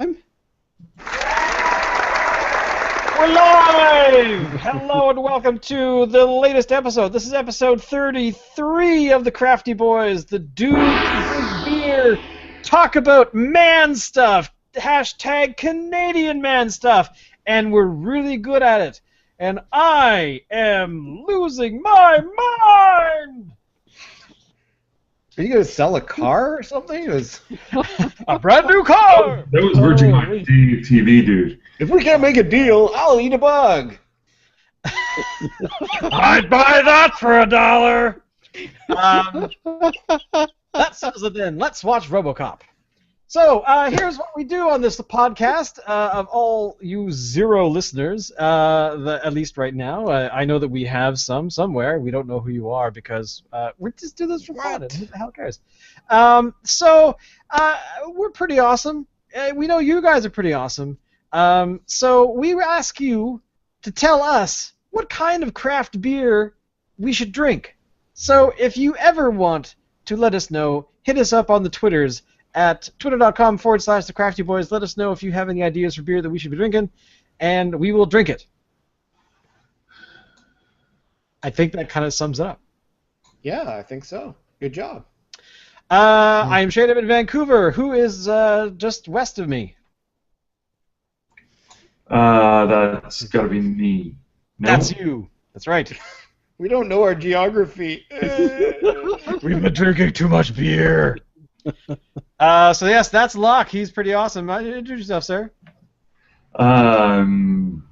We're live! Hello and welcome to the latest episode. This is episode 33 of the Crafty Boys, the dudes with beer talk about man stuff, hashtag Canadian man stuff, and we're really good at it. And I am losing my mind! Are you going to sell a car or something? A brand new car! That was Virgin TV, dude. If we can't make a deal, I'll eat a bug. I'd buy that for $1. That settles it then. Let's watch RoboCop. So here's what we do on this podcast. Of all you zero listeners, at least right now, I know that we have some somewhere. We don't know who you are because we just do this for fun. Who the hell cares? So we're pretty awesome. We know you guys are pretty awesome. So we ask you to tell us what kind of craft beer we should drink. So if you ever want to let us know, hit us up on the Twitters at twitter.com/thecraftyboys. Let us know if you have any ideas for beer that we should be drinking, and we will drink it. I think that kind of sums it up. Yeah, I think so. Good job. I am Shane. I'm in Vancouver. Who is just west of me? That's got to be me. No? That's you. That's right. We don't know our geography. We've been drinking too much beer. So yes, that's Locke. He's pretty awesome. Introduce yourself, sir.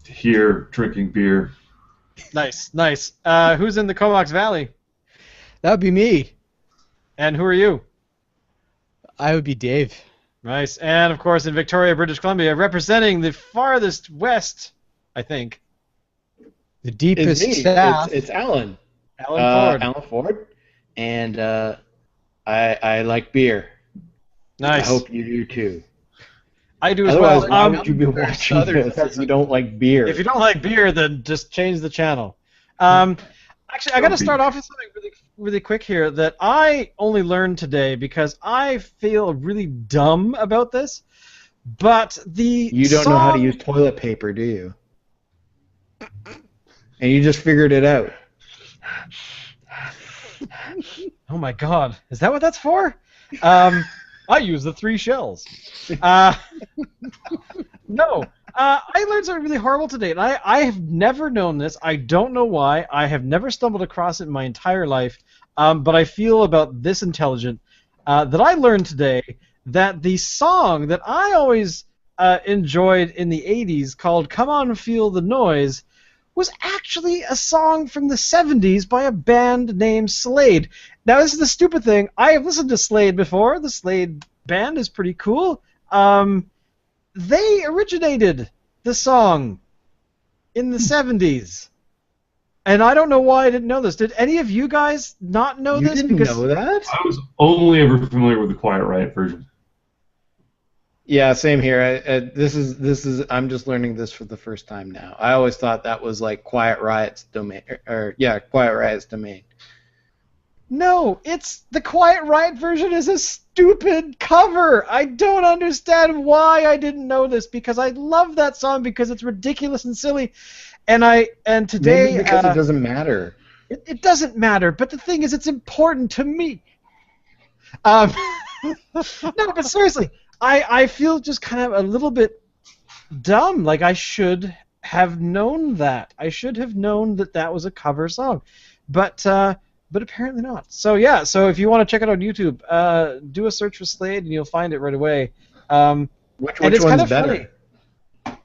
Here drinking beer. Nice, nice. Who's in the Comox Valley? That would be me. And who are you? I would be Dave. Nice. And of course in Victoria, British Columbia, representing the farthest west, I think. The deepest it's south. It's Alan. Alan Ford. Alan Ford. And I like beer. Nice. I hope you do too. I do as Otherwise, well. why would you be watching this if you don't like beer? If you don't like beer, then just change the channel. Actually, I got to start off with something really quick here that I only learned today because I feel really dumb about this. But You don't know how to use toilet paper, do you? And you just figured it out. Oh my God, is that what that's for? I use the 3 shells. No, I learned something really horrible today, and I have never known this. I don't know why. I have never stumbled across it in my entire life, but I feel about this intelligent that I learned today that the song that I always enjoyed in the 80s called Come On Feel the Noise was actually a song from the 70s by a band named Slade. Now, this is the stupid thing. I have listened to Slade before. The Slade band is pretty cool. They originated the song in the 70s. And I don't know why I didn't know this. Did any of you guys not know this? You didn't know that? I was only ever familiar with the Quiet Riot version. Yeah, same here. This is. I'm just learning this for the first time now. I always thought that was like Quiet Riot's domain, Quiet Riot's domain. No, it's the Quiet Riot version is a stupid cover. I don't understand why I didn't know this because I love that song because it's ridiculous and silly, and today Maybe because it doesn't matter. It doesn't matter, but the thing is, it's important to me. No, but seriously. I feel just kind of a little bit dumb. Like I should have known that. I should have known that that was a cover song, but apparently not. So yeah. So if you want to check it out on YouTube, do a search for Slade and you'll find it right away. Which one's better? Funny.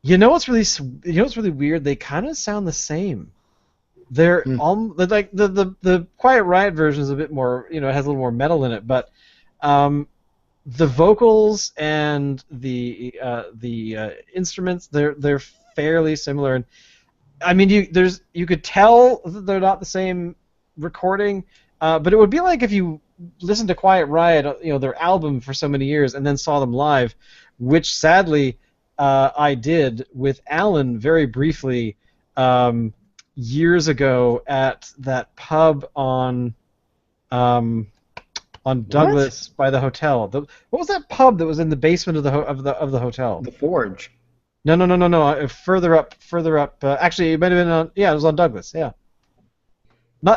You know what's really weird? They kind of sound the same. They're like the Quiet Riot version is a bit more, it has a little more metal in it, but the vocals and the instruments they're fairly similar, and I mean you could tell that they're not the same recording, but it would be like if you listened to Quiet Riot, their album for so many years, and then saw them live, which sadly I did with Alan very briefly years ago at that pub on on Douglas by the hotel. What was that pub that was in the basement of the hotel? The Forge. No. Further up. Actually, it might have been on. Yeah, it was on Douglas. Yeah.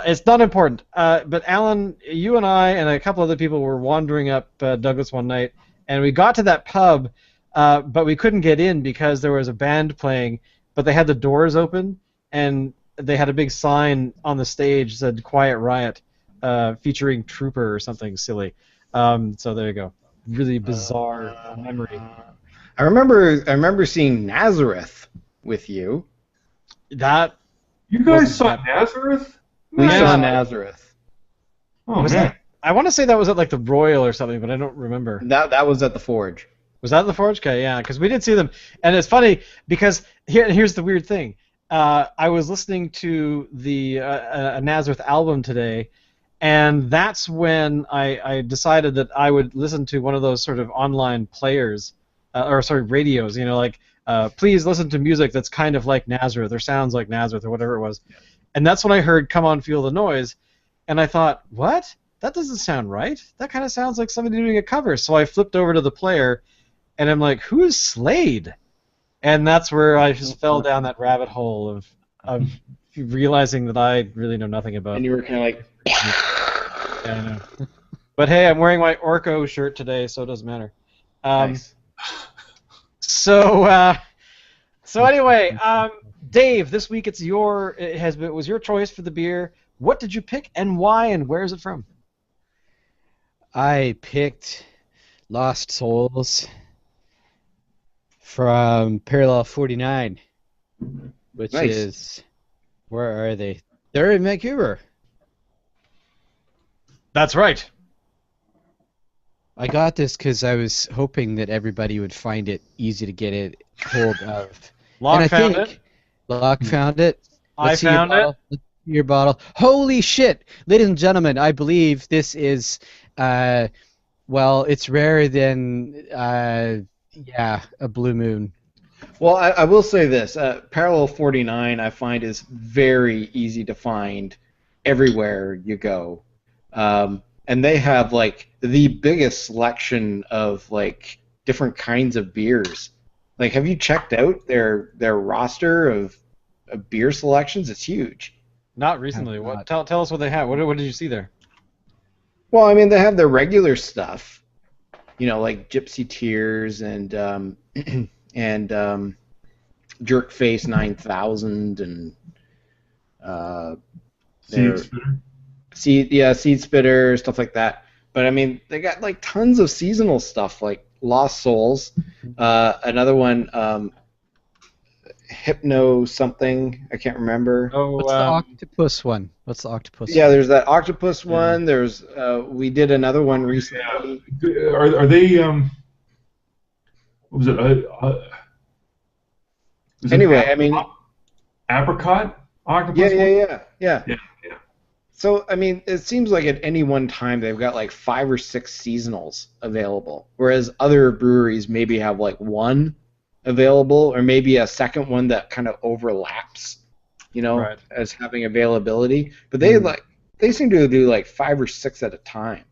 It's not important. But Alan, you and I and a couple other people were wandering up Douglas one night, and we got to that pub, but we couldn't get in because there was a band playing, but they had the doors open, and they had a big sign on the stage that said "Quiet Riot," featuring Trooper or something silly. So there you go. Really bizarre memory. I remember seeing Nazareth with you. That You guys saw Nazareth? We Yeah. saw Nazareth. Oh, was man. that? I want to say that was at like the Royal or something, but I don't remember. That was at the Forge. Was that the Forge? Okay, yeah, because we did see them, and it's funny because here's the weird thing. I was listening to the a Nazareth album today, and that's when I decided that I would listen to one of those sort of online players, radios. You know, like please listen to music that's kind of like Nazareth or sounds like Nazareth or whatever it was. Yeah. And that's when I heard "Come On, Feel the Noise," and I thought, what? That doesn't sound right. That kind of sounds like somebody doing a cover. So I flipped over to the player, and I'm like, who is Slade? And that's where I just fell down that rabbit hole of realizing that I really know nothing about. And you were kind of like, yeah, I know. But hey, I'm wearing my Orko shirt today, so it doesn't matter. nice. So anyway, Dave, this week it was your choice for the beer. What did you pick, and why, and where is it from? I picked Lost Souls from Parallel 49, which Nice. is, where are they? They're in Vancouver. That's right. I got this because I was hoping that everybody would find it easy to get it hold of. Locke and I found think it. Locke found it. I Let's see your found it. bottle. Let's see your bottle. Holy shit! Ladies and gentlemen, I believe this is, well, it's rarer than, a Blue Moon. Well, I will say this. Parallel 49 I find is very easy to find everywhere you go. And they have like the biggest selection of like different kinds of beers. Like, have you checked out their roster of beer selections? It's huge. Not recently. Have What? not. Tell us what they have. What did you see there? Well, I mean, they have their regular stuff, you know, like Gypsy Tears and Jerkface 9000 and Seed Spitter? Seed Spitter, stuff like that. But I mean, they got like tons of seasonal stuff, like Lost Souls. Another one, Hypno something, I can't remember. Oh, What's the octopus one? What's the octopus Yeah, one? there's that octopus one. There's we did another one recently. Are they, what was it? Was it Anyway, I mean, apricot octopus? yeah. Yeah. So, I mean, it seems like at any one time they've got like 5 or 6 seasonals available, whereas other breweries maybe have like one available, or maybe a second one that kind of overlaps, you know, Right. as having availability. But they seem to do like 5 or 6 at a time.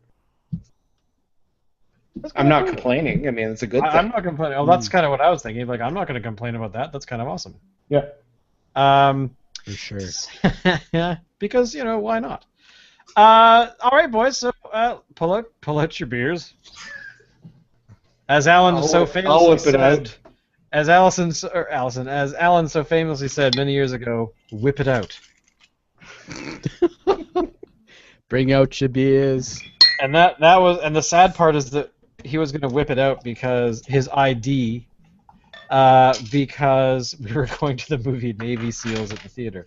I'm not complaining. I mean, it's a good thing. I'm not complaining. Oh, that's kind of what I was thinking. Like, I'm not going to complain about that. That's kind of awesome. Yeah. For sure. Because, you know, why not? All right, boys. So pull out your beers. As Alan so I'll famously whip it said, out. as Alan so famously said many years ago, whip it out. Bring out your beers. And that was, and the sad part is that he was going to whip it out because his ID, because we were going to the movie Navy SEALs at the theater.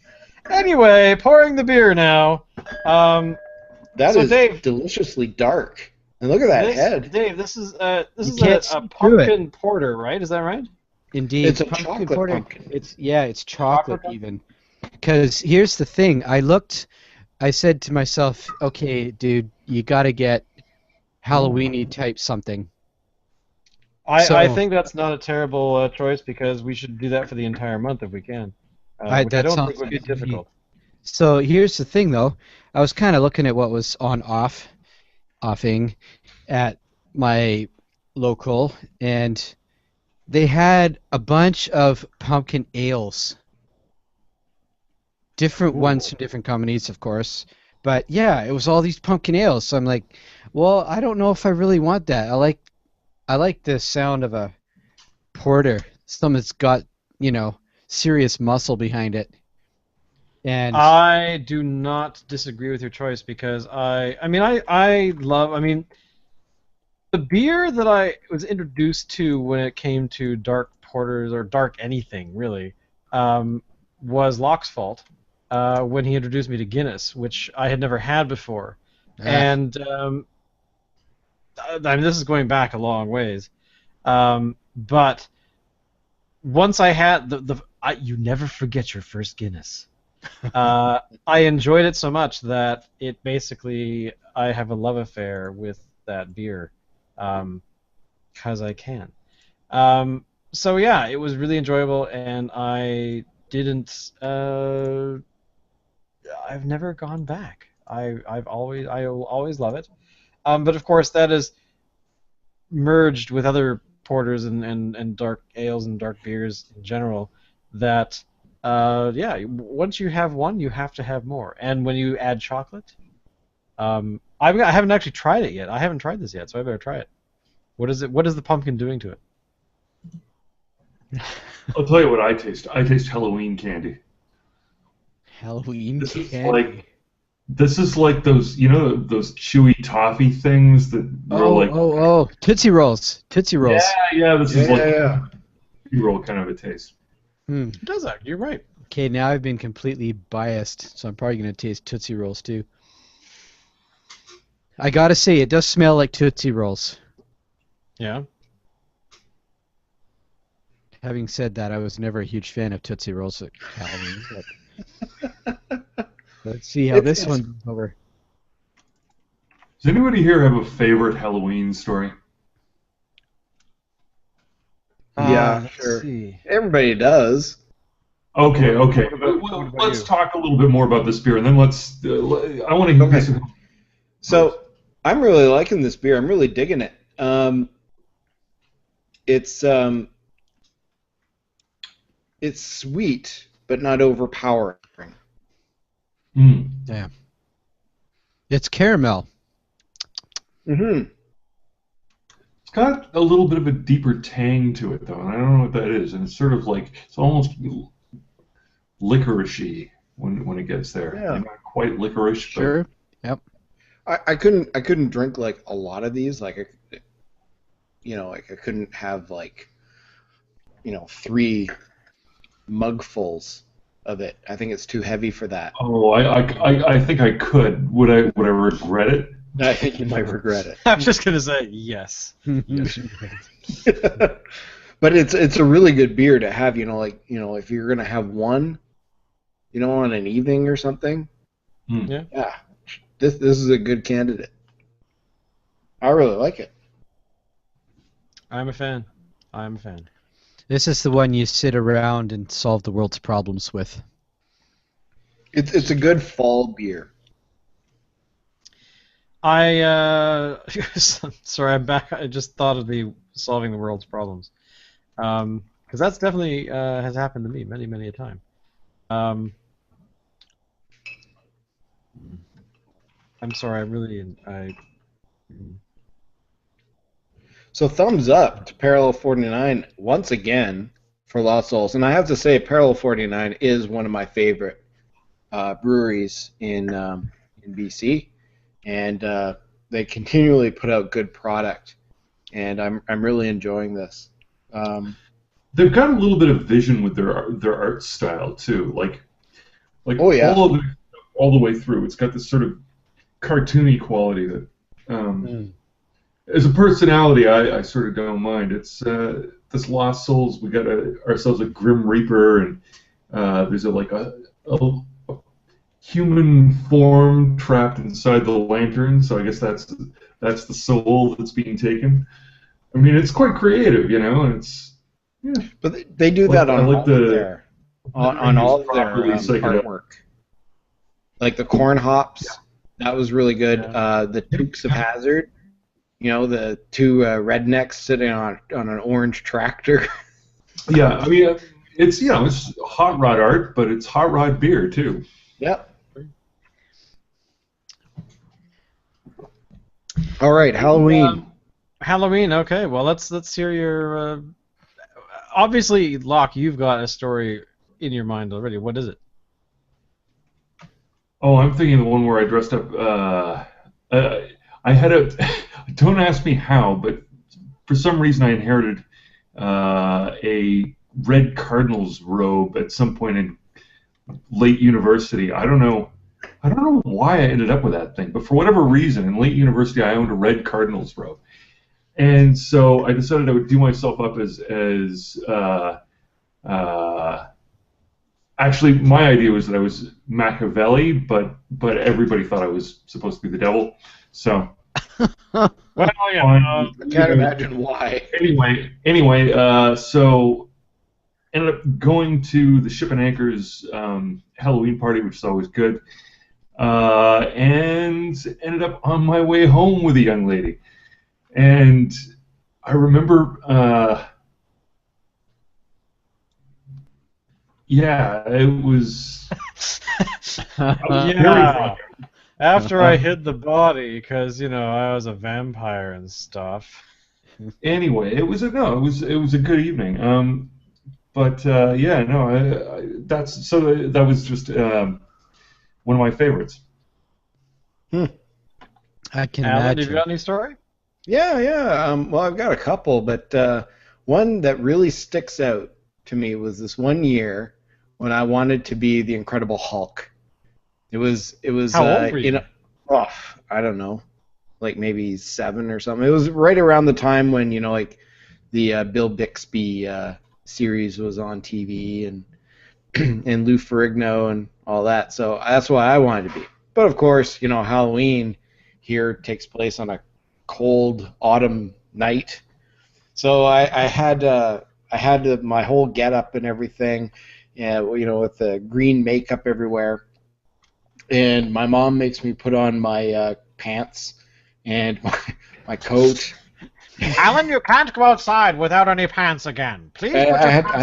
Anyway, pouring the beer now. That So, is Dave- deliciously dark. And look at that head. Dave, this is a can't see through pumpkin porter, right? Is that right? Indeed. It's a pumpkin chocolate porter. pumpkin. It's chocolate Chocolate? even. Because here's the thing. I said to myself, okay, dude, you got to get Halloween-y type something. I think that's not a terrible choice because we should do that for the entire month if we can. Which I that don't sounds think would be good to me. difficult. So here's the thing, though. I was kind of looking at what was on off. offing at my local, and they had a bunch of pumpkin ales. Different ones from different companies, of course. But yeah, it was all these pumpkin ales. So I'm like, well, I don't know if I really want that. I like the sound of a porter, something that's got, serious muscle behind it. And I do not disagree with your choice because I mean, the beer that I was introduced to when it came to dark porters or dark anything really, was Locke's fault when he introduced me to Guinness, which I had never had before, and I mean this is going back a long ways, but once I had you never forget your first Guinness. I enjoyed it so much that it basically I have a love affair with that beer, because I can. So yeah, it was really enjoyable, and I didn't. I've never gone back. I will always love it. But of course that is merged with other porters and dark ales and dark beers in general. That yeah, once you have one, you have to have more. And when you add chocolate, I haven't actually tried it yet. I haven't tried this yet, so I better try it. What is it? What is the pumpkin doing to it? I'll tell you what I taste. I taste Halloween candy. Halloween This is candy. this is like those, those chewy toffee things that are like. Oh, Tootsie Rolls. Tootsie Rolls. Yeah. This is like Yeah. a roll kind of a taste. It does that. You're right. Okay, now I've been completely biased, so I'm probably going to taste Tootsie Rolls too. I gotta say, it does smell like Tootsie Rolls. Yeah. Having said that, I was never a huge fan of Tootsie Rolls at Halloween. But let's see how this one goes over. Does anybody here have a favorite Halloween story? Yeah, Let's sure. see. Everybody does. Okay. What about Let's you? talk a little bit more about this beer, and then let's. I want to hear Okay. some. So I'm really liking this beer. I'm really digging it. It's sweet, but not overpowering. Yeah. It's caramel. Mm-hmm. It's got a little bit of a deeper tang to it, though, and I don't know what that is. And it's sort of like it's almost licoricey when it gets there. Yeah. Not quite licorice, Sure. Yep. I couldn't drink like a lot of these. Like I couldn't have 3 mugfuls of it. I think it's too heavy for that. But I think I could. Would I regret it? I think you might regret it. I'm just gonna say yes. But it's a really good beer to have. If you're gonna have one, on an evening or something. Yeah. Yeah, this is a good candidate. I really like it. I'm a fan. I'm a fan. This is the one you sit around and solve the world's problems with. It's a good fall beer. Sorry, I'm back. I just thought of the solving the world's problems, because that's definitely has happened to me many, many a time. I'm sorry. So thumbs up to Parallel 49 once again for Lost Souls. And I have to say, Parallel 49 is one of my favorite breweries in BC. And they continually put out good product. And I'm really enjoying this. They've got a little bit of vision with their art style too, like Oh, yeah. all the way through. It's got this sort of cartoony quality that, as a personality, I sort of don't mind. It's this Lost Souls. We got ourselves a Grim Reaper, and there's a human form trapped inside the lantern. So I guess that's the soul that's being taken. I mean, it's quite creative, and it's. Yeah. But they do that on all of their properly psychedelic. artwork. Like the corn hops That was really good. Yeah. The Dukes of Hazzard. You know, the two rednecks sitting on an orange tractor. Yeah, I mean, it's it's hot rod art, but it's hot rod beer too. Yep. All right, Halloween. Halloween. Okay, well let's hear your. Obviously, Locke, you've got a story in your mind already. What is it? Oh, I'm thinking the one where I dressed up. I had a. Don't ask me how, but for some reason I inherited a red Cardinals robe at some point in late university. I don't know why I ended up with that thing, but for whatever reason, in late university, I owned a red Cardinals robe, and so I decided I would do myself up as actually, my idea was that I was Machiavelli, but everybody thought I was supposed to be the devil. So, Well, yeah. I can't imagine why. Anyway, so ended up going to the Ship and Anchor's Halloween party, which is always good, and ended up on my way home with a young lady, and I remember. Yeah, it was. I was very drunk. After I hid the body, because I was a vampire and stuff. Anyway, it was a good evening. But yeah, no, that was just one of my favorites. I can Alan, imagine. have you got any story? Yeah. Well, I've got a couple, but one that really sticks out to me was this one year when I wanted to be the Incredible Hulk. It was How old were you? I don't know, like maybe 7 or something. It was right around the time when like the Bill Bixby series was on TV and and Lou Ferrigno and all that. So that's why I wanted to be. But of course, Halloween here takes place on a cold autumn night. So I had my whole getup and everything, with the green makeup everywhere. And my mom makes me put on my pants and my coat. Alan, you can't go outside without any pants again. Please put your pants I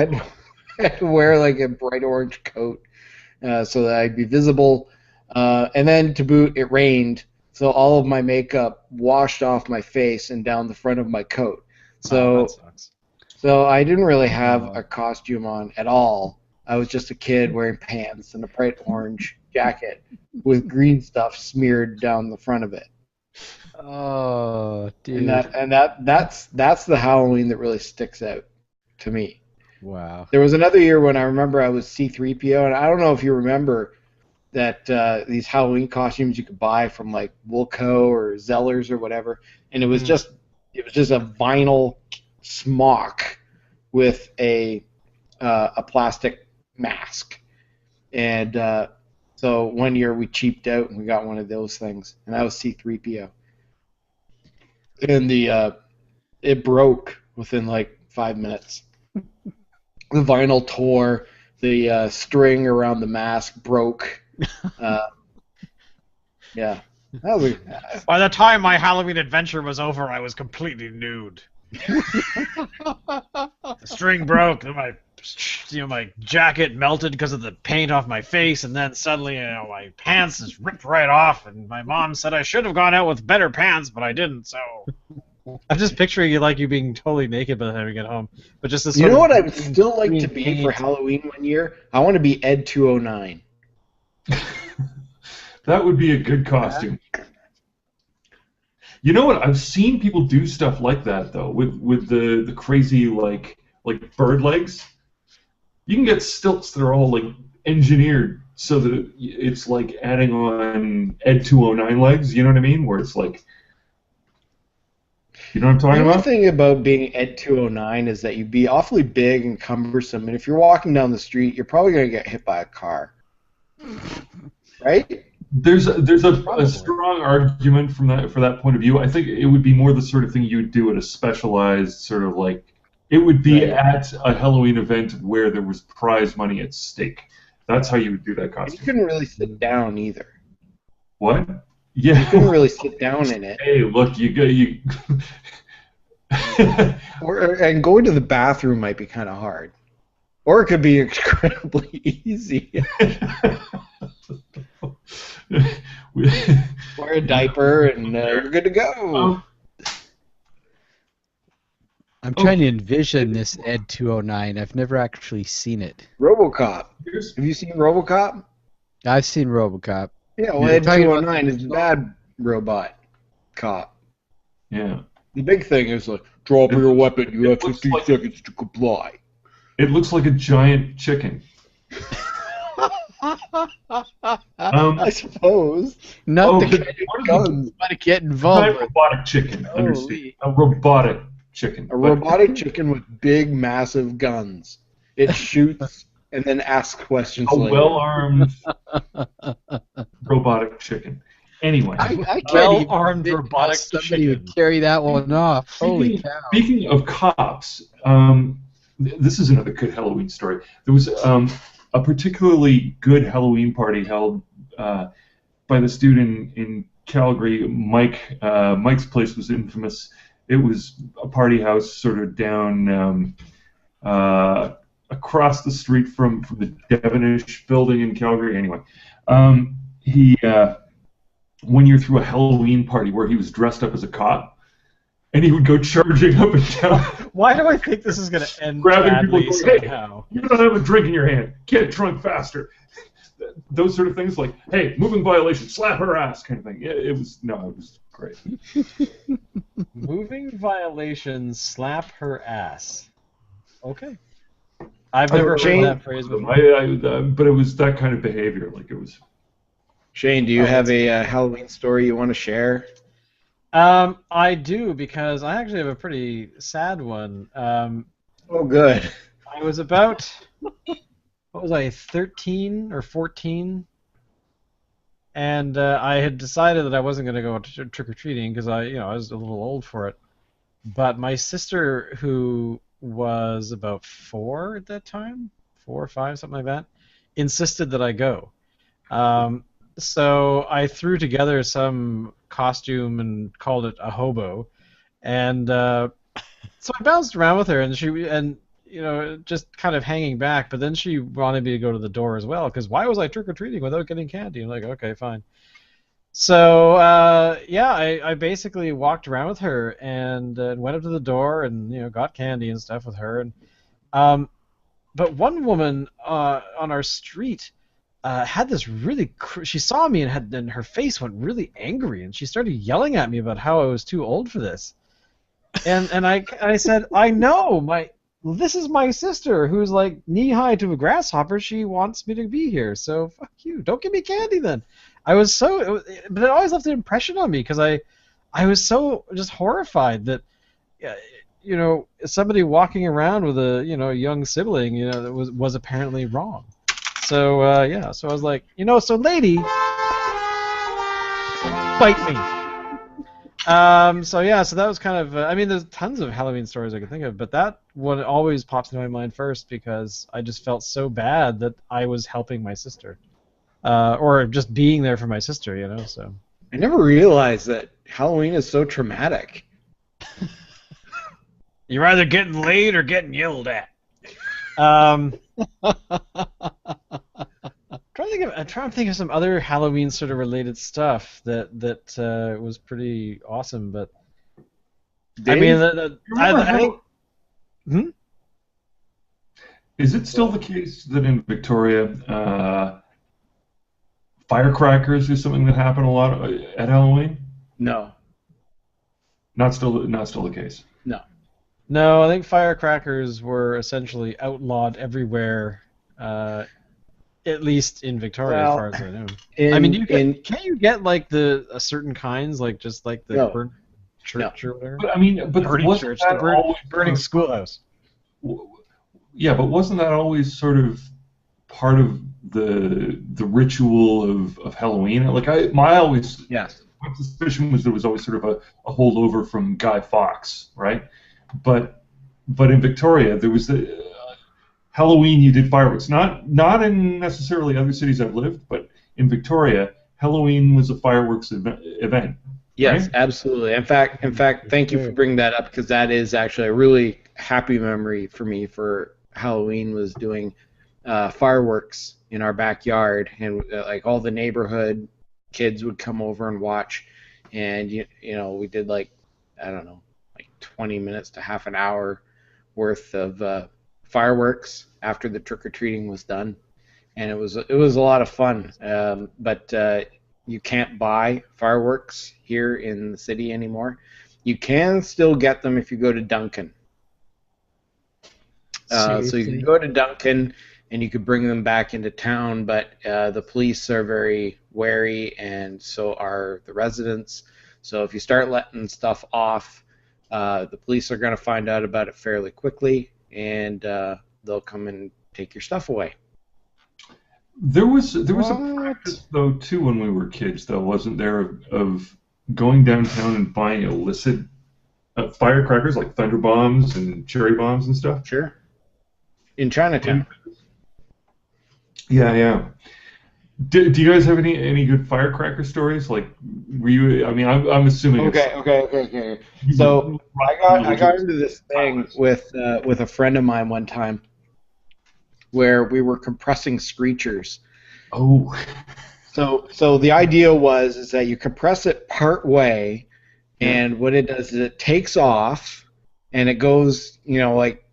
had to wear like a bright orange coat so that I'd be visible. And then to boot, it rained, so all of my makeup washed off my face and down the front of my coat. So, that sucks. so I didn't really have a costume on at all. I was just a kid wearing pants and a bright orange jacket with green stuff smeared down the front of it. Oh, dude. And that's the Halloween that really sticks out to me. Wow. There was another year when I remember I was C-3PO, and I don't know if you remember that these Halloween costumes you could buy from like Woolco or Zellers or whatever, and it was just a vinyl smock with a plastic mask, and so one year we cheaped out and we got one of those things, and that was C-3PO, and it broke within like 5 minutes. The vinyl tore, the string around the mask broke. Yeah. By the time my Halloween adventure was over, I was completely nude. The string broke, and my jacket melted because of the paint off my face, and then suddenly my pants just ripped right off, and my mom said I should have gone out with better pants, but I didn't, so... I'm just picturing you being totally naked by the time you get home, but just this. You know what I would still like to be for Halloween one year? I want to be Ed 209. That would be a good costume. You know what? I've seen people do stuff like that though, with the crazy like bird legs. You can get stilts that are all like engineered so that it's like adding on Ed 209 legs. You know what I mean? Where it's like. You know what I'm talking about? The thing about being Ed 209 is that you'd be awfully big and cumbersome, and if you're walking down the street, you're probably going to get hit by a car. Right? There's a strong argument for that point of view. I think it would be more the sort of thing you would do at a specialized sort of like it would be at a Halloween event where there was prize money at stake. That's how you would do that costume. You couldn't really sit down either. What? You couldn't Yeah. really sit down in it. Hey, look, you go. You. And going to the bathroom might be kind of hard. Or it could be incredibly easy. Wear a diaper and you're good to go. Um, I'm trying to envision this Ed 209. I've never actually seen it. RoboCop. here's- Have you seen RoboCop? I've seen RoboCop. Yeah, well, Yeah. Ed 209 is a bad robot cop. yeah. The big thing is like, drop your weapon. You have It looks 15 like- seconds to comply. It looks like a giant chicken. I suppose. Not the but kind of what is guns you want to get Giant involved with. robotic chicken. Understand? Holy. A robotic chicken. A robotic chicken with big, massive guns. It shoots and then asks questions A later. well-armed robotic chicken. Anyway, I can't Well-armed even robotic somebody chicken. would carry that one off. Holy speaking, cow. speaking of cops, this is another good Halloween story. There was a particularly good Halloween party held by this dude in Calgary. Mike. Mike's place was infamous. It was a party house sort of down across the street from the Devonish building in Calgary. Anyway, he one year threw a Halloween party where he was dressed up as a cop, and he would go charging up and down, Why do I think this is going to end grabbing people, badly going, "Hey, somehow? you don't have a drink in your hand. Get drunk faster." Those sort of things, like, "Hey, moving violation, slap her ass," kind of thing. It was great. Moving violations, slap her ass. Okay. I've never heard Shane- that phrase before. But it was that kind of behavior. Like, it was. Shane, do you have a Halloween story you want to share? I do, because I actually have a pretty sad one. Oh, good. I was about, what was I, 13 or 14? And I had decided that I wasn't going to go trick-or-treating because I was a little old for it. But my sister, who was about 4 at that time, 4 or 5, something like that, insisted that I go. So I threw together some costume and called it a hobo, and so I bounced around with her, and just kind of hanging back. But then she wanted me to go to the door as well, because why was I trick or treating without getting candy? I'm like, okay, fine. So I basically walked around with her and went up to the door and got candy and stuff with her. And but one woman on our street had this really. She saw me and her face went really angry, and she started yelling at me about how I was too old for this. And I said, I know, this is my sister who's like knee high to a grasshopper. She wants me to be here, so fuck you. Don't give me candy then. But it always left an impression on me because I was so just horrified that somebody walking around with a young sibling that was apparently wrong. So so I was like, so lady, bite me. So that was kind of. There's tons of Halloween stories I could think of, but that one always pops into my mind first because I just felt so bad that I was helping my sister, or just being there for my sister, So. I never realized that Halloween is so traumatic. You're either getting laid or getting yelled at. I'm trying to think of some other Halloween sort of related stuff that was pretty awesome, but Dave? I think. Is it still the case that in Victoria, firecrackers is something that happened a lot at Halloween? No. Not still the case. No, I think firecrackers were essentially outlawed everywhere, at least in Victoria, as far as I know. Can't you get like a certain kinds, like just like the No. burnt church or whatever? But Burning wasn't church, that always burning schoolhouse. Yeah, but wasn't that always sort of part of the ritual of Halloween? Like Yes. my suspicion was there was always sort of a holdover from Guy Fawkes, right? But in Victoria there was the Halloween you did fireworks. Not in necessarily other cities I've lived, but in Victoria Halloween was a fireworks event, Yes, right? absolutely. In fact, thank you for bringing that up because that is actually a really happy memory for me for Halloween was doing fireworks in our backyard, and like all the neighborhood kids would come over and watch, and you know we did like I don't know like 20 minutes to half an hour worth of fireworks after the trick or treating was done, and it was a lot of fun. But you can't buy fireworks here in the city anymore. You can still get them if you go to Duncan. So you can Seriously? go to Duncan and you could bring them back into town, but the police are very wary, and so are the residents. So if you start letting stuff off, the police are going to find out about it fairly quickly, and they'll come and take your stuff away. There was a What? practice though too when we were kids, though, wasn't there, of going downtown and buying illicit firecrackers like thunder bombs and cherry bombs and stuff? Sure. In Chinatown. Yeah, yeah. Do you guys have any good firecracker stories? Like, were you? I mean, I'm assuming Okay. it's So I got into this thing with a friend of mine one time where we were compressing screechers. Oh, So the idea was is that you compress it part way, and what it does is it takes off, and it goes like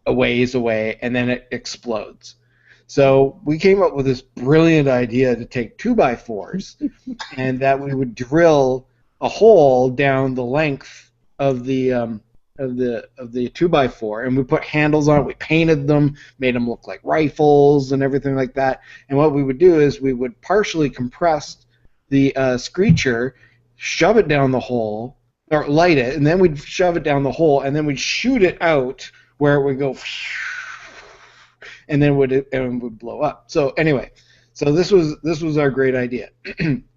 a ways away, and then it explodes. So we came up with this brilliant idea to take 2x4s, and that we would drill a hole down the length of the 2x4, and we put handles on it. We painted them, made them look like rifles and everything like that. And what we would do is we would partially compress the screecher, shove it down the hole, or light it, and then we'd shove it down the hole, and then we'd shoot it out where it would go, and then it would blow up. So anyway, so this was our great idea.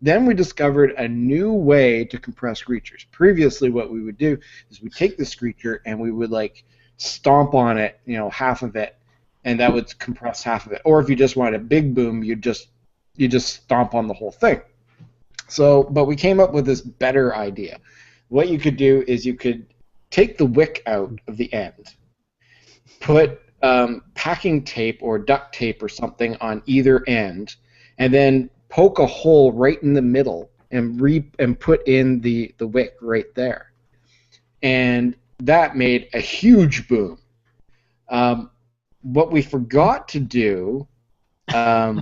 Then we discovered a new way to compress screechers. Previously, what we would do is we take the screecher and we would like stomp on it, half of it, and that would compress half of it. Or if you just wanted a big boom, you just stomp on the whole thing. So, but we came up with this better idea. What you could do is you could take the wick out of the end, put packing tape or duct tape or something on either end, and then poke a hole right in the middle and put in the wick right there. And that made a huge boom. What we forgot to do, I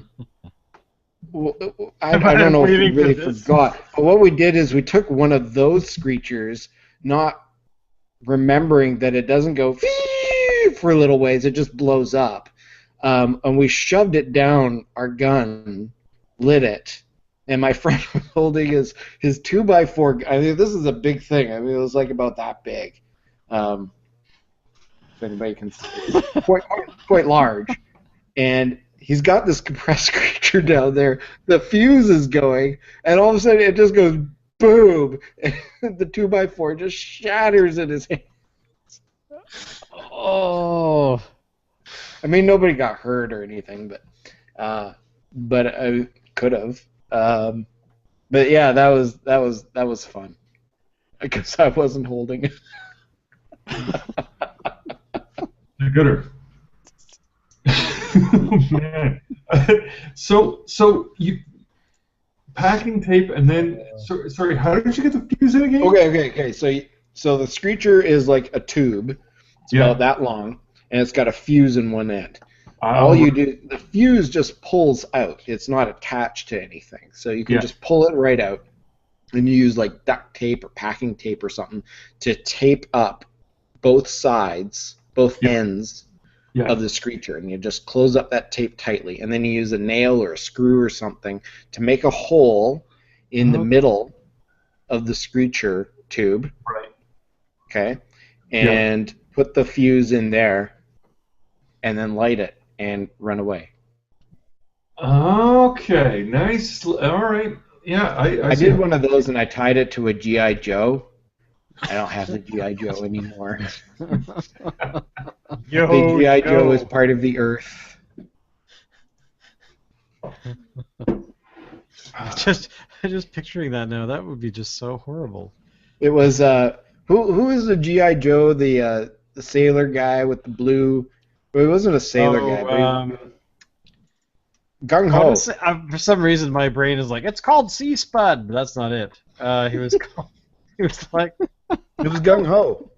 don't know if we really forgot, but what we did is we took one of those screechers, not remembering that it doesn't go for a little ways, it just blows up. And we shoved it down our gun, lit it, and my friend was holding his 2x4. I mean, this is a big thing. I mean, it was like about that big. If anybody can see it. Quite large. And he's got this compressed creature down there. The fuse is going, and all of a sudden it just goes boom, and the 2x4 just shatters in his hand. Oh. I mean, nobody got hurt or anything, but I could have. But yeah, that was fun. I guess I wasn't holding it. you're gooder. Oh, man. So you packing tape and then sorry, how did you get the fuse in again? Okay. So the screecher is like a tube. It's about that long, and it's got a fuse in one end. All you do, the fuse just pulls out. It's not attached to anything, so you can just pull it right out. And you use like duct tape or packing tape or something to tape up both sides, both ends of the screecher, and you just close up that tape tightly. And then you use a nail or a screw or something to make a hole in the middle of the screecher tube. Right. Okay. And put the fuse in there, and then light it and run away. Okay, nice. All right. Yeah, I did one of those, and I tied it to a G.I. Joe. I don't have the G.I. Joe anymore. The G.I. Joe is part of the Earth. Just picturing that now. That would be just so horrible. It was who is the GI Joe, the sailor guy with the blue? Well, he wasn't a sailor guy, but Gung Ho. For some reason, my brain is like, it's called Sea Spud, but that's not it. He was called. He was like. It was Gung Ho.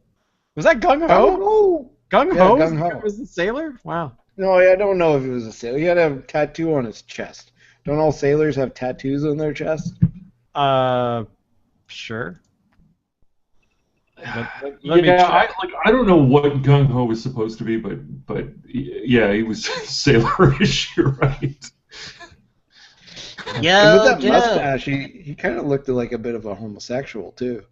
Was that Gung Ho? Gung Ho. Gung Yeah, Ho Gung Ho. was the sailor? Wow. No, I don't know if he was a sailor. He had a tattoo on his chest. Don't all sailors have tattoos on their chest? Sure. I don't know what Gung Ho was supposed to be, but yeah, he was sailorish. You're right. And with that mustache, he kind of looked like a bit of a homosexual too.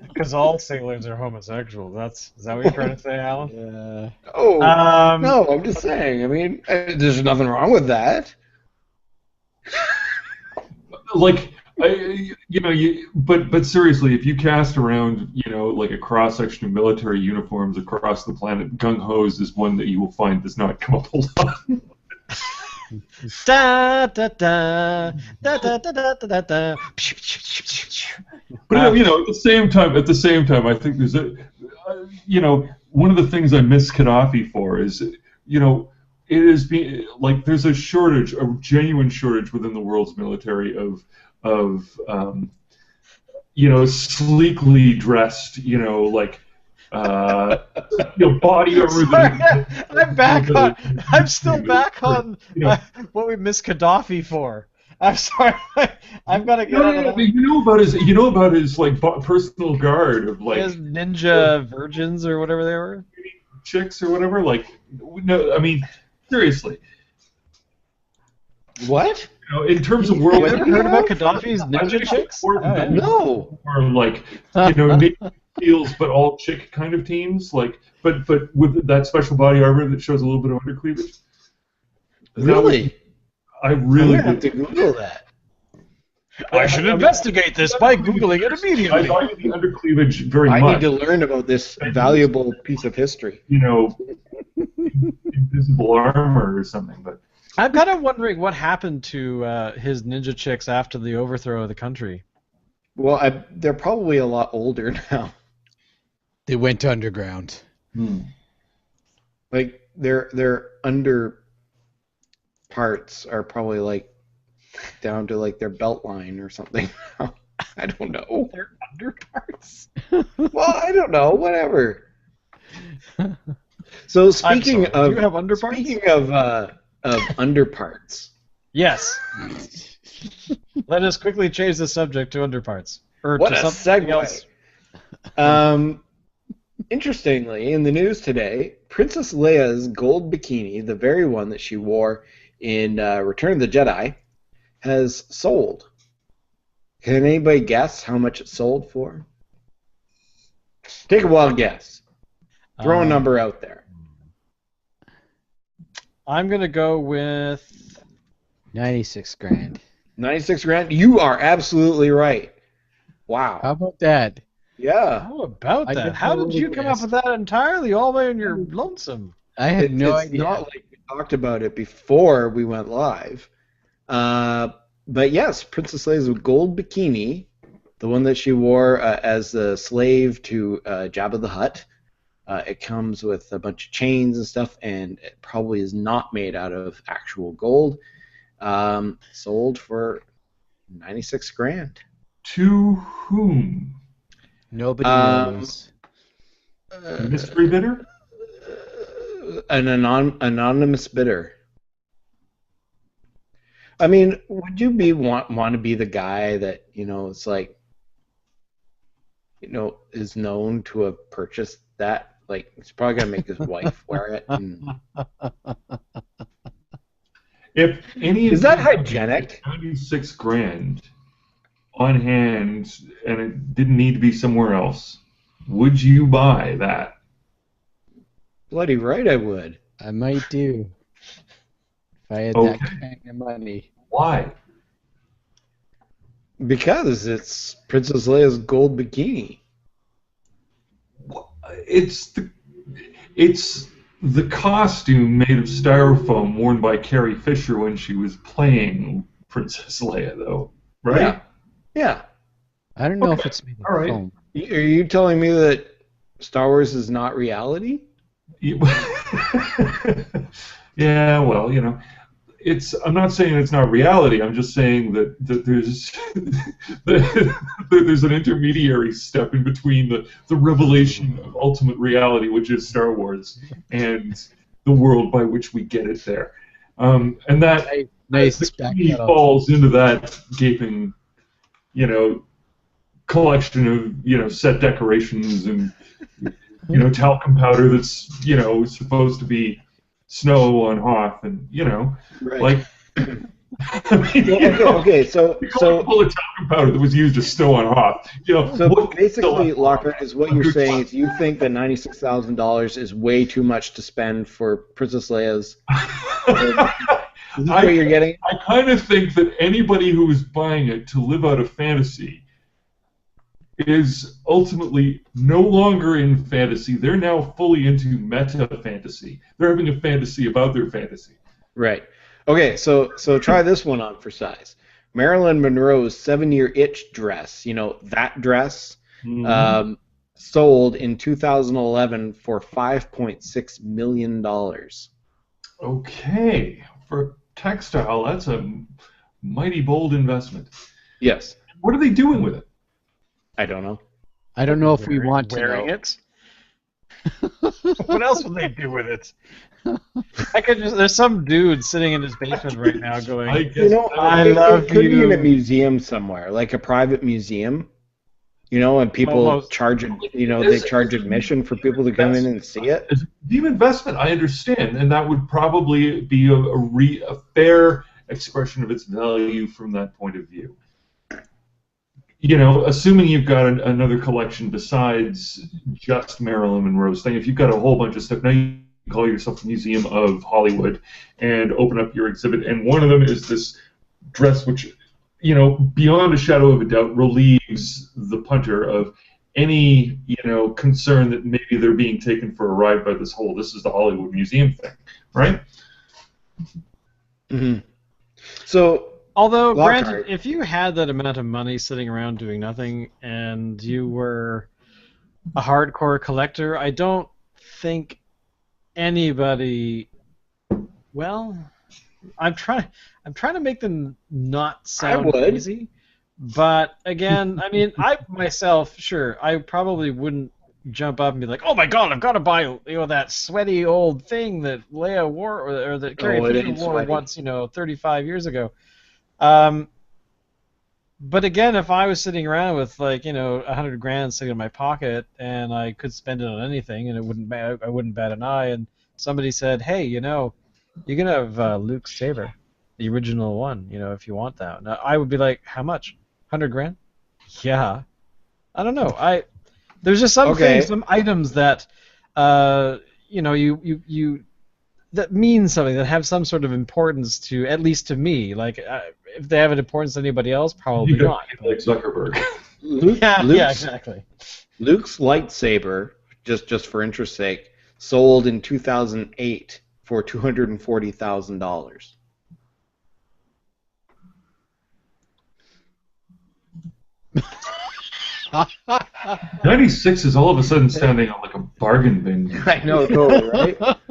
Because all sailors are homosexual. Is that what you're trying to say, Alan? Yeah. Oh, no, I'm just saying. I mean, there's nothing wrong with that. Like, but seriously, if you cast around, like a cross section of military uniforms across the planet, Gung Ho's is one that you will find does not come up a lot. Da da da da da da da da da. But at the same time, I think there's one of the things I miss Gaddafi for is, it is being like there's a genuine shortage within the world's military of sleekly dressed, body over the. I'm still back on what we miss Gaddafi for. I'm sorry. I've got to get out of that. You know about his like personal guard of like his ninja virgins or whatever they were. Chicks or whatever. Like, no, I mean, seriously. What? In terms of world. You ever heard about Gaddafi's ninja chicks? No. Or like, Navy SEALs, but all chick kind of teams, like, but with that special body armor that shows a little bit of undercleavage. Really? I really have to Google that. I should investigate this by Googling it immediately. I value the undercleavage very much. I need to learn about this valuable piece of history. Invisible armor or something, but. I'm kind of wondering what happened to his ninja chicks after the overthrow of the country. Well, they're probably a lot older now. They went underground. Like their under parts are probably like down to like their belt line or something. I don't know. Their under parts? Well, I don't know. Whatever. So speaking of, do you have underparts? Speaking of underparts. Yes. Let us quickly change the subject to underparts. Or What to a something segue. else. Interestingly, in the news today, Princess Leia's gold bikini, the very one that she wore in Return of the Jedi, has sold. Can anybody guess how much it sold for? Take a wild guess. Throw a number out there. I'm going to go with 96 grand. 96 grand? You are absolutely right. Wow. How about that? Yeah. How about I that? didn't How know did you what come it up was. with that entirely all the way on your lonesome? I had no It's idea. not like we talked about it before we went live. But yes, Princess Leia's gold bikini, the one that she wore as the slave to Jabba the Hutt, it comes with a bunch of chains and stuff, and it probably is not made out of actual gold. Sold for 96 grand. To whom? Nobody knows. Mystery bidder? An anonymous bidder. I mean, would you want to be the guy that, it's like, is known to have purchased that? Like, he's probably gonna make his wife wear it. And... If any Is that hygienic? 96 grand on hand and it didn't need to be somewhere else, would you buy that? Bloody right, I would. I might do. If I had Okay. that kind of money. Why? Because it's Princess Leia's gold bikini. It's the costume made of styrofoam worn by Carrie Fisher when she was playing Princess Leia, though, right? Yeah. I don't know if Okay, it's made all of right. foam. Are you telling me that Star Wars is not reality? Yeah, well, I'm not saying it's not reality. I'm just saying that there's that there's an intermediary step in between the revelation of ultimate reality, which is Star Wars, and the world by which we get it there. And that Nice the back key that up. falls into that gaping, collection of set decorations and talcum powder that's supposed to be snow on Hoth, and Right. like I mean, Okay. So the collectible of talcum powder that was used as snow on Hoth. So basically, Lockhart, is what you're saying is you think that $96,000 is way too much to spend for Princess Leia's. Is this what you're getting? I kind of think that anybody who is buying it to live out a fantasy is ultimately no longer in fantasy. They're now fully into meta fantasy. They're having a fantasy about their fantasy. Right. Okay, so try this one on for size. Marilyn Monroe's 7-Year Itch dress, that dress, sold in 2011 for $5.6 million. Okay. For textile, that's a mighty bold investment. Yes. What are they doing with it? I don't know. I don't know if we want to wearing know. it. What else would they do with it? There's some dude sitting in his basement right now going, I guess It could be in a museum somewhere, like a private museum. And people Almost. charge they charge admission for people to come in and see it. As a deep investment, I understand, and that would probably be a fair expression of its value from that point of view. Assuming you've got another collection besides just Marilyn Monroe's thing, if you've got a whole bunch of stuff, now you can call yourself the Museum of Hollywood and open up your exhibit, and one of them is this dress which, beyond a shadow of a doubt, relieves the punter of any, concern that maybe they're being taken for a ride by this is the Hollywood Museum thing, right? Mm-hmm. So, although, Lockhart. granted, if you had that amount of money sitting around doing nothing and you were a hardcore collector, I don't think anybody. Well, I'm trying to make them not sound crazy, but again, I mean, I myself, sure, I probably wouldn't jump up and be like, "Oh my God, I've got to buy that sweaty old thing that Leia wore or that Carrie Fisher wore once, 35 years ago." But again, if I was sitting around with $100,000 sitting in my pocket and I could spend it on anything and I wouldn't bat an eye, and somebody said, "Hey, you can have Luke's saber, the original one, if you want that." Now, I would be like, "How much? $100,000?" Yeah. I don't know. There's just some things, some items that you that mean something, that have some sort of importance to, at least to me. Like, if they have an importance to anybody else, probably not. Like Zuckerberg. Yeah, exactly. Luke's lightsaber, just for interest's sake, sold in 2008 for $240,000. 96 is all of a sudden sounding like a bargain bin. I know, totally, right?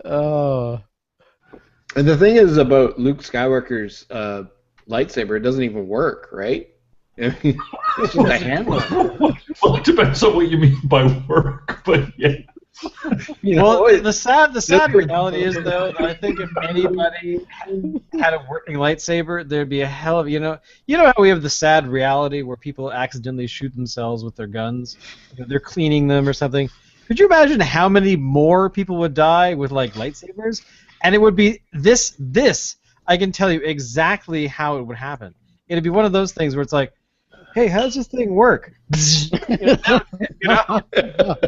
Oh. And the thing is about Luke Skywalker's lightsaber, it doesn't even work, right? I mean, it's just a handle. Well, it depends on what you mean by work, but yeah. The sad reality is, though, that I think if anybody had a working lightsaber, there'd be a hell of how we have the sad reality where people accidentally shoot themselves with their guns, they're cleaning them or something. Could you imagine how many more people would die with lightsabers? And it would be this. I can tell you exactly how it would happen. It'd be one of those things where it's like, "Hey, how does this thing work?"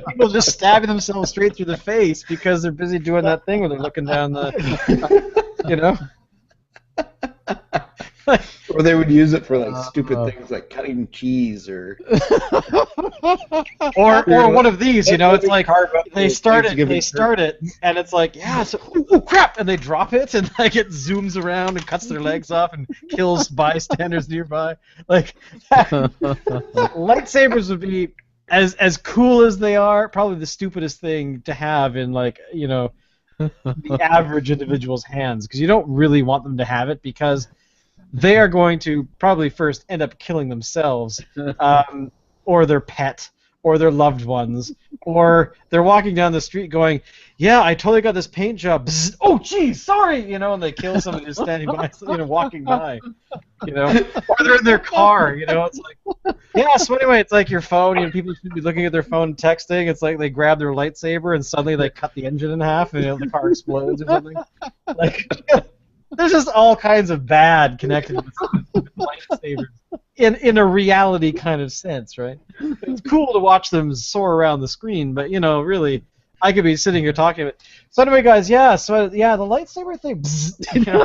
People just stabbing themselves straight through the face because they're busy doing that thing where they're looking down the, Or they would use it for like stupid things like cutting cheese or or one of these, you know, it's like carve up they the start Thanksgiving it, and it's like, yeah, so, oh crap, and they drop it, and like it zooms around and cuts their legs off and kills bystanders nearby. Like lightsabers would be as cool as they are, probably the stupidest thing to have in like, you know, the average individual's hands, because you don't really want them to have it because they are going to probably first end up killing themselves, or their pet, or their loved ones, or they're walking down the street going, yeah, I totally got this paint job. Bzz, oh, geez, sorry, you know, and they kill somebody who's standing by, you know, walking by, you know, or they're in their car, you know, it's like, yeah, so anyway, it's like your phone, you know, people should be looking at their phone and texting, it's like they grab their lightsaber and suddenly they cut the engine in half and, you know, the car explodes or something. Like, there's just all kinds of bad connected with lightsabers in a reality kind of sense, right? It's cool to watch them soar around the screen, but you know, really, I could be sitting here talking about. So anyway, guys, yeah, so yeah, the lightsaber thing. Bzz, you know.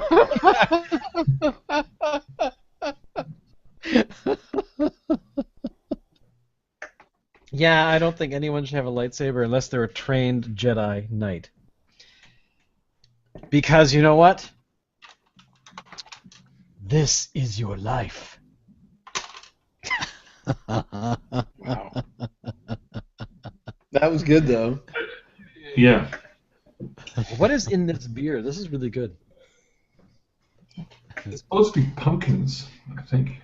Yeah, I don't think anyone should have a lightsaber unless they're a trained Jedi Knight. Because you know what? This is your life. wow. That was good though. Yeah. What is in this beer? This is really good. It's supposed to be pumpkins, I think.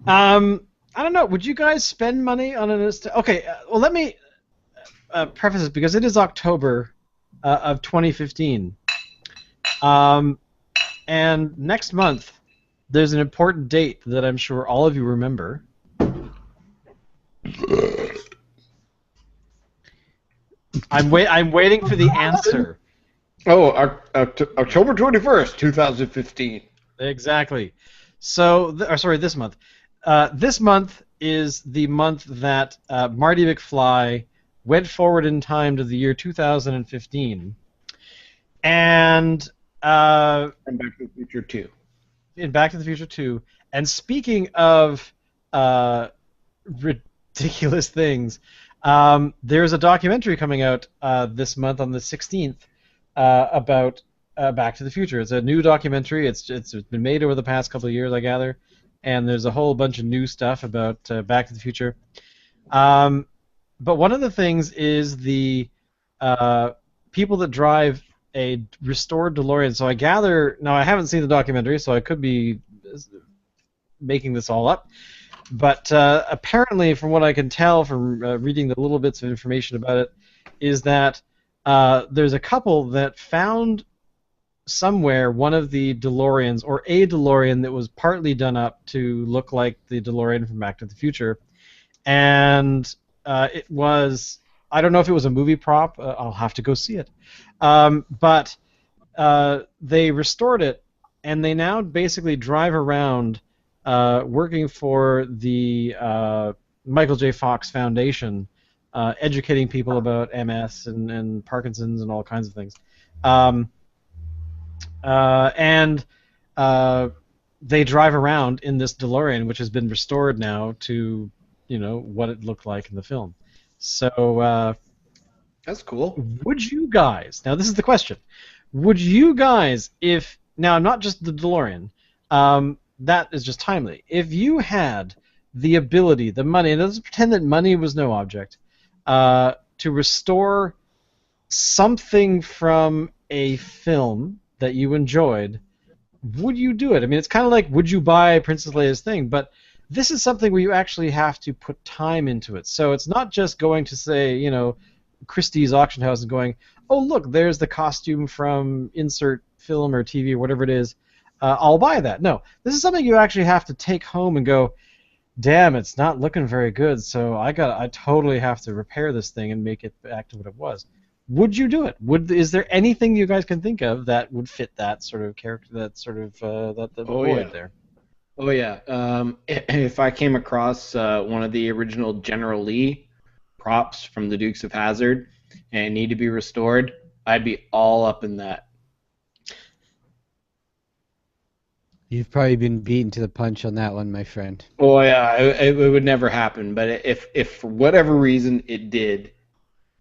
I don't know. Would you guys spend money on an? Okay, well, let me preface this because it is October of 2015. And next month, there's an important date that I'm sure all of you remember. I'm waiting for the answer. Oh, October 21st, 2015. Exactly. So, this month. This month is the month that Marty McFly went forward in time to the year 2015. And Back to the Future 2. In Back to the Future 2. And speaking of ridiculous things, there's a documentary coming out this month on the 16th about Back to the Future. It's a new documentary. It's been made over the past couple of years, I gather, and there's a whole bunch of new stuff about Back to the Future. But one of the things is the people that drive a restored DeLorean. So I gather, now I haven't seen the documentary, so I could be making this all up, but apparently, from what I can tell from reading the little bits of information about it, is that there's a couple that found somewhere one of the DeLoreans, or a DeLorean that was partly done up to look like the DeLorean from Back to the Future, and it was, I don't know if it was a movie prop, I'll have to go see it, but they restored it, and they now basically drive around working for the Michael J. Fox Foundation, educating people about MS and Parkinson's and all kinds of things. And they drive around in this DeLorean, which has been restored now to, you know, what it looked like in the film. So that's cool. Would you guys, now this is the question, would you guys, if, now not just the DeLorean, that is just timely, if you had the ability, the money, and let's pretend that money was no object, to restore something from a film that you enjoyed, would you do it? I mean, it's kind of like, would you buy Princess Leia's thing? But this is something where you actually have to put time into it. So it's not just going to say, you know, Christie's auction house and going, oh, look, there's the costume from insert film or TV or whatever it is. I'll buy that. No, this is something you actually have to take home and go, damn, it's not looking very good, so I totally have to repair this thing and make it back to what it was. Would you do it? Is there anything you guys can think of that would fit that sort of character, that sort of that void there? Oh yeah. If I came across one of the original General Lee props from the Dukes of Hazzard and it needed to be restored, I'd be all up in that. You've probably been beaten to the punch on that one, my friend. Oh yeah, it would never happen. But if for whatever reason it did,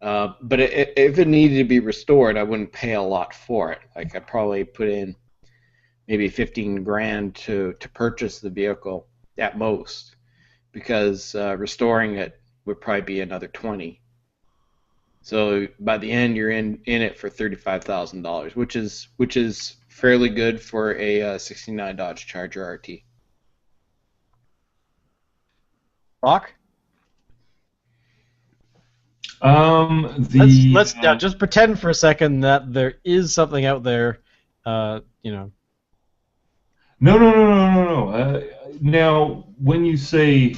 but if it needed to be restored, I wouldn't pay a lot for it. Like I'd probably put in maybe 15 grand to purchase the vehicle at most, because restoring it would probably be another 20. So by the end, you're in it for $35,000, which is fairly good for a '69 Dodge Charger RT. Rock? Let's The just pretend for a second that there is something out there, No, no, no, no, no, no. Now, when you say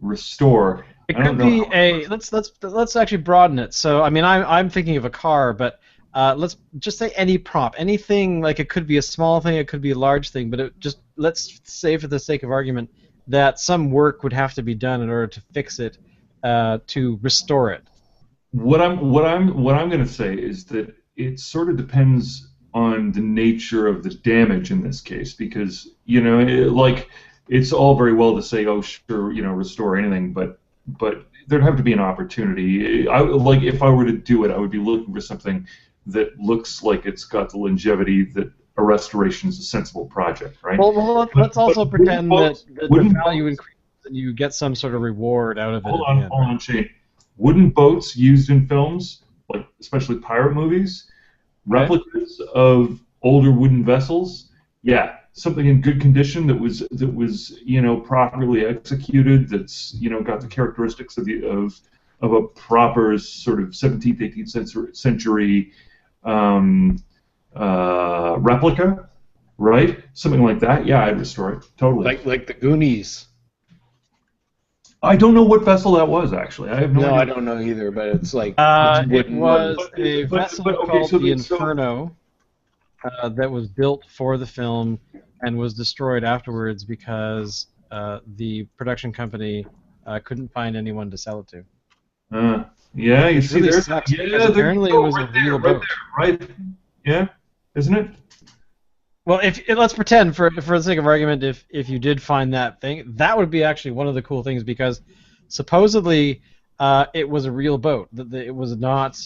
restore, It I don't could know be how. a let's actually broaden it. So I mean I'm thinking of a car, but let's just say any prop, anything. Like it could be a small thing, it could be a large thing, but let's say for the sake of argument that some work would have to be done in order to fix it, to restore it. What I'm going to say is that it sort of depends on the nature of the damage in this case, because like it's all very well to say, oh sure, restore anything, but there'd have to be an opportunity. Like if I were to do it, I would be looking for something that looks like it's got the longevity that a restoration is a sensible project, right? Well, let's also But wooden pretend that boats, the wooden value boats. increases and you get some sort of reward out of it Hold at the on, end. hold on, Shane. Wooden boats used in films, like especially pirate movies, Okay. replicas of older wooden vessels. Yeah, something in good condition that was properly executed. That's got the characteristics of a proper sort of 17th, 18th century replica, right? Something like that. Yeah, I'd restore it totally. Like the Goonies. I don't know what vessel that was actually. I have no No, idea. I don't know either, but it's like it's It wooden. was a vessel Okay, called the Inferno that was built for the film and was destroyed afterwards because the production company couldn't find anyone to sell it to. Yeah, you Which see, really there's sucks because yeah, there you apparently it go, was a real right boat. there, right? Yeah, isn't it? Well, if let's pretend for the sake of argument, if you did find that thing, that would be actually one of the cool things because supposedly it was a real boat. It was not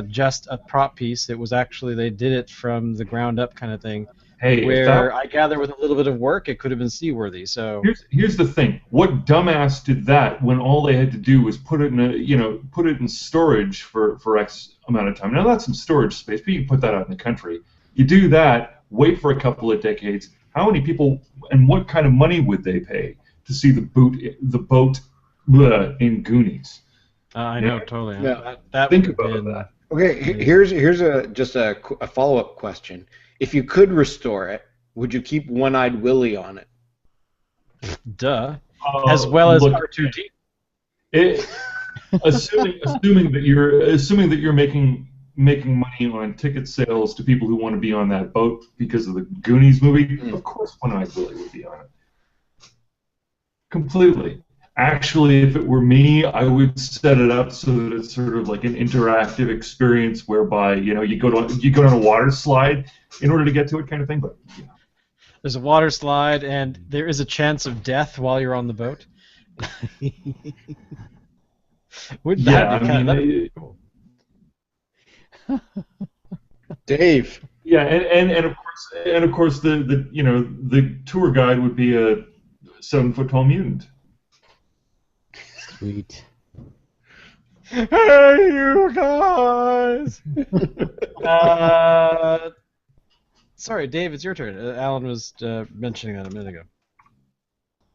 just a prop piece. It was actually they did it from the ground up kind of thing. Hey, if that Where I gather with a little bit of work, it could have been seaworthy. So here's the thing. What dumbass did that when all they had to do was put it in put it in storage for X amount of time. Now that's some storage space, but you can put that out in the country. You do that, wait for a couple of decades. How many people and what kind of money would they pay to see the boat in Goonies? I Yeah. know totally. Yeah. That Think would have about been that. Okay, here's just a follow-up question. If you could restore it, would you keep One-Eyed Willie on it? duh, as well as Look, R2D. assuming that you're making money on ticket sales to people who want to be on that boat because of the Goonies movie, of course One-Eyed Willie would be on it. Completely. Actually, if it were me, I would set it up so that it's sort of like an interactive experience whereby you go on a water slide in order to get to it, kind of thing. But There's a water slide, and there is a chance of death while you're on the boat. Wouldn't that be kind of cool? Dave. Yeah, and of course the tour guide would be a 7-foot tall mutant. Sweet. Hey, you guys! Sorry, Dave, it's your turn. Alan was mentioning that a minute ago.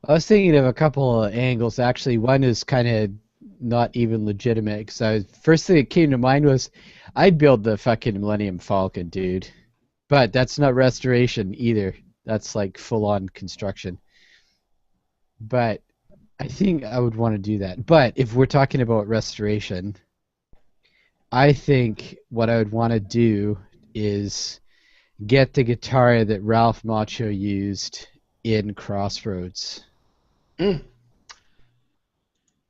I was thinking of a couple of angles. Actually, one is kind of not even legitimate. Because first thing that came to mind was I'd build the fucking Millennium Falcon, dude. But that's not restoration either. That's like full-on construction. But I think I would want to do that. But if we're talking about restoration, I think what I would want to do is get the guitar that Ralph Macchio used in Crossroads. You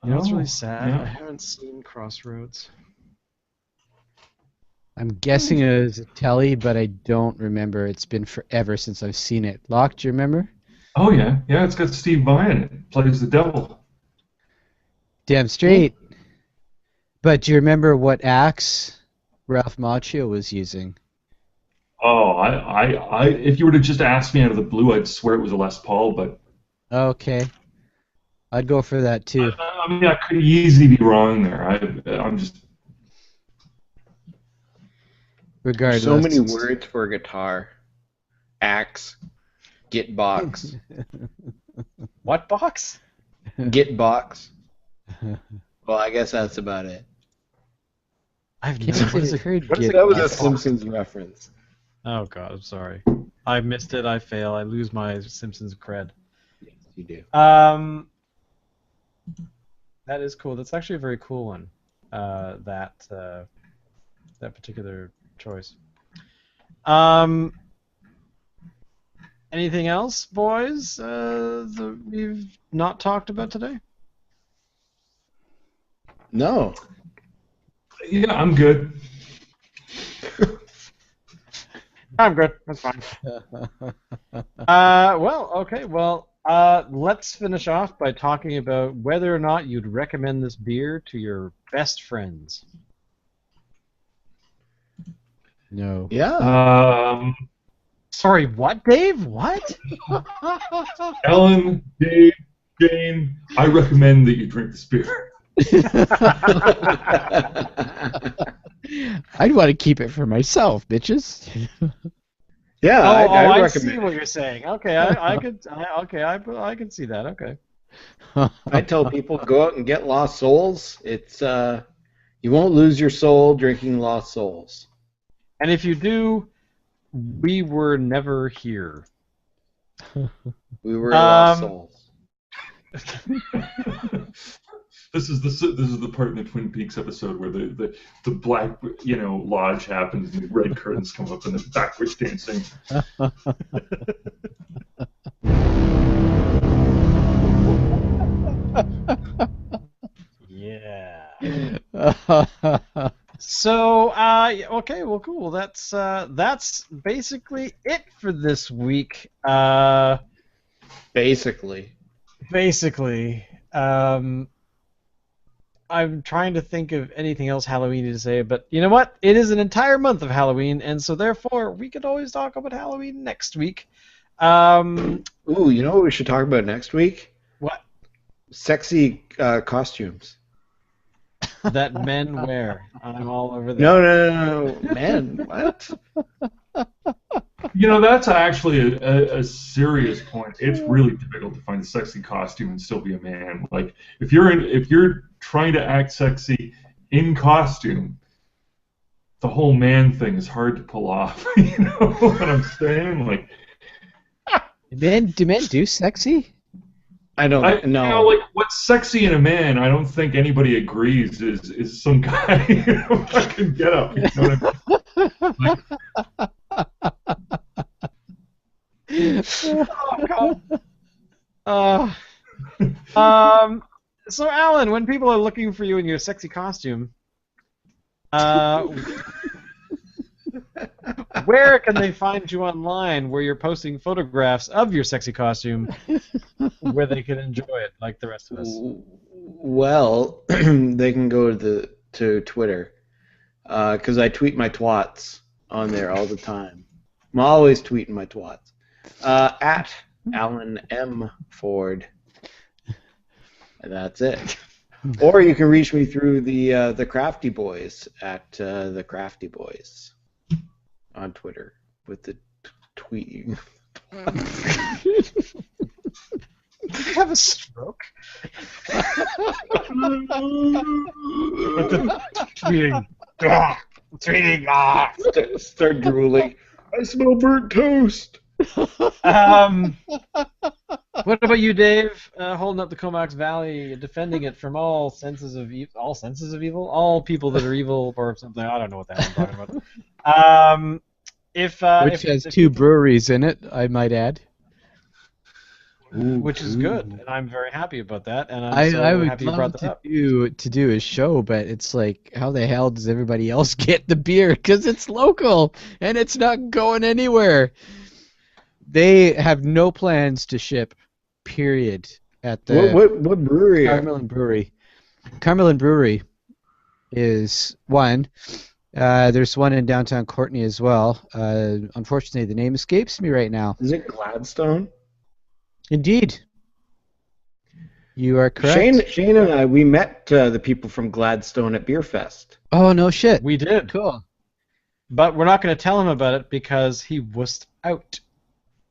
know, it's really sad. Yeah. I haven't seen Crossroads. I'm guessing it was a telly, but I don't remember. It's been forever since I've seen it. Locke, do you remember? Oh yeah, yeah. It's got Steve Vai in it. Plays the devil. Damn straight. But do you remember what axe Ralph Macchio was using? Oh, if you were to just ask me out of the blue, I'd swear it was a Les Paul, but Okay. I'd go for that too. I mean, I could easily be wrong there. I'm just. Regardless. So many words for a guitar. Axe. Git box. What box? Git box. Well, I guess that's about it. I've Can't never. say I've heard what is Git That was a box. Simpsons reference. Oh God, I'm sorry. I missed it. I fail. I lose my Simpsons cred. Yes, you do. That is cool. That's actually a very cool one. That particular choice. Anything else, boys? That we've not talked about today? No. Yeah, I'm good. I'm good. That's fine. Well, okay. Well, let's finish off by talking about whether or not you'd recommend this beer to your best friends. No. Yeah. Sorry, what, Dave? What? Ellen, Dave, Jane, I recommend that you drink this beer. I'd want to keep it for myself, bitches. Yeah, I I see recommend. what you're saying. Okay, I could can see that. Okay. I tell people go out and get Lost Souls. It's you won't lose your soul drinking Lost Souls. And if you do, we were never here. We were Lost Um, Souls. This is the part in the Twin Peaks episode where the black lodge happens and the red curtains come up and the backwards dancing. Yeah. So, okay, well, cool. That's basically it for this week. Basically. I'm trying to think of anything else Halloween to say, but you know what? It is an entire month of Halloween, and so therefore we could always talk about Halloween next week. Ooh, you know what we should talk about next week? What? Sexy costumes. That men wear. I'm all over that. No, man, what? That's actually a serious point. It's really difficult to find a sexy costume and still be a man. Like if you're trying to act sexy in costume, the whole man thing is hard to pull off. You know what I'm saying? Like, do men do sexy? I don't know. Like what's sexy in a man? I don't think anybody agrees is some guy fucking get up. You know what I mean? Oh, God. So, Alan, when people are looking for you in your sexy costume, where can they find you online where you're posting photographs of your sexy costume where they can enjoy it like the rest of us? Well, they can go to Twitter because I tweet my twats on there all the time. I'm always tweeting my twats. At Alan M. Ford. And that's it. Or you can reach me through the Crafty Boys at the Crafty Boys on Twitter with the tweeting. Did you have a stroke? Tweeting. Start drooling. I smell burnt toast. What about you, Dave? Holding up the Comox Valley, defending it from all senses of evil, all people that are evil or something. I don't know what the hell I'm talking about. Which has two breweries in it, I might add. which is good, and I'm very happy about that. And I'm I so would happy you brought love that up. to do a show, but it's like, how the hell does everybody else get the beer? Because it's local and it's not going anywhere. They have no plans to ship, period, at the What brewery? Carmelin Brewery. Carmelin Brewery is one. There's one in downtown Courtney as well. Unfortunately, the name escapes me right now. Is it Gladstone? Indeed. You are correct. Shane and I, we met the people from Gladstone at Beer Fest. Oh, no shit. We did, Cool. but we're not going to tell him about it because he wussed out.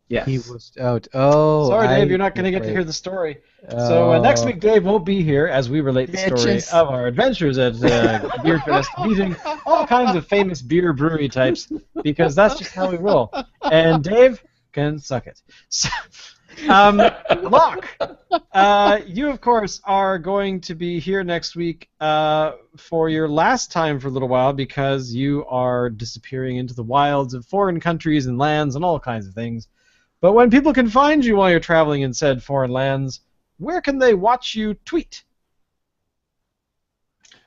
Yes. He was out. Oh, Sorry, Dave, you're not going to get to hear the story. So next week, Dave won't be here as we relate the story Bitches. of our adventures at Beer Fest, meeting all kinds of famous beer brewery types, because that's just how we roll. And Dave can suck it. So, Locke, you, of course, are going to be here next week for your last time for a little while because you are disappearing into the wilds of foreign countries and lands and all kinds of things. But when people can find you while you're traveling in said foreign lands, where can they watch you tweet?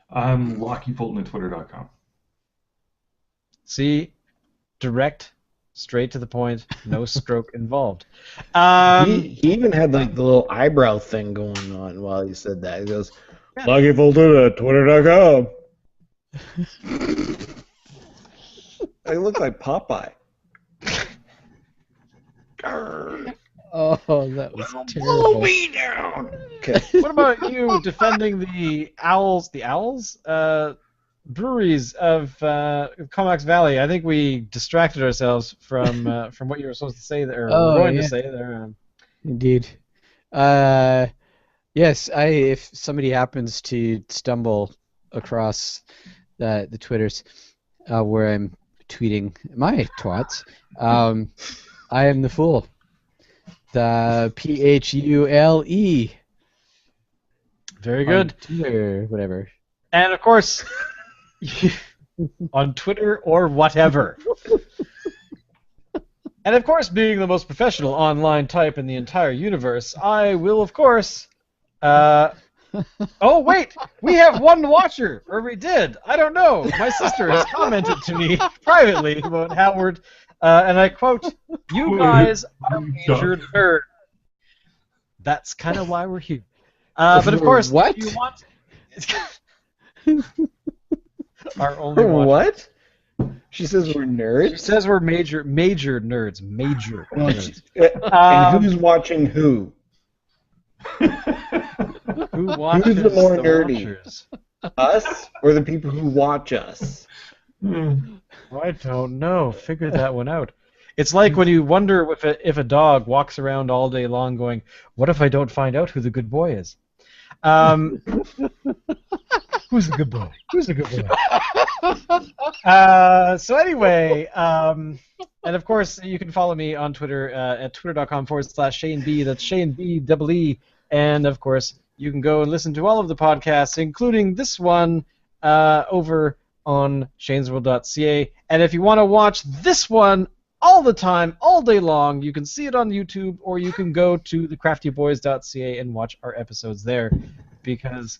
I'm Lockie Fulton at Twitter.com. See, direct, straight to the point, no stroke involved. He even had like the little eyebrow thing going on while he said that. He goes, Lucky Fulton at Twitter.com. I look like Popeye. Oh, that was Blow terrible. me down. Okay. What about you defending the Owls breweries of Comox Valley? I think we distracted ourselves from what you were supposed to say there, or Oh, going to yeah. say there. Indeed. Yes, if somebody happens to stumble across the Twitters where I'm tweeting my twats, I am the fool. The PHULE. Very good. On Twitter, whatever. And of course, on Twitter or whatever. And of course, being the most professional online type in the entire universe, I will, of course. Oh wait, we have one watcher, or we did. I don't know. My sister has commented to me privately about Howard, and I quote, "You guys are major nerds." That's kind of why we're here. But of course, What? if you want, our only watcher. What? She says we're She nerds? says we're major nerds. Major nerds. And who's watching who? Who watches the more nerdy? Watchers? Us or the people who watch us? I don't know. Figure that one out. It's like when you wonder if a dog walks around all day long going, "What if I don't find out who the good boy is?" Who's the good boy? Who's the good boy? So anyway, and of course you can follow me on Twitter at twitter.com/Shane B. That's Shane B. EE. And of course you can go and listen to all of the podcasts, including this one, over on shanesworld.ca. And if you want to watch this one all the time, all day long, you can see it on YouTube, or you can go to thecraftyboys.ca and watch our episodes there, because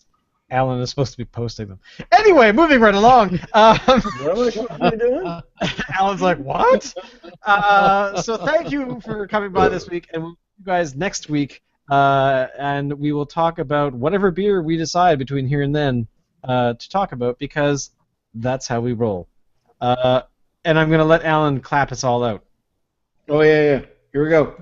Alan is supposed to be posting them. Anyway, moving right along. What are you doing? Alan's like, what? So thank you for coming by this week, and we'll see you guys next week, and we will talk about whatever beer we decide between here and then to talk about, because that's how we roll. And I'm going to let Alan clap us all out. Oh, yeah. Here we go.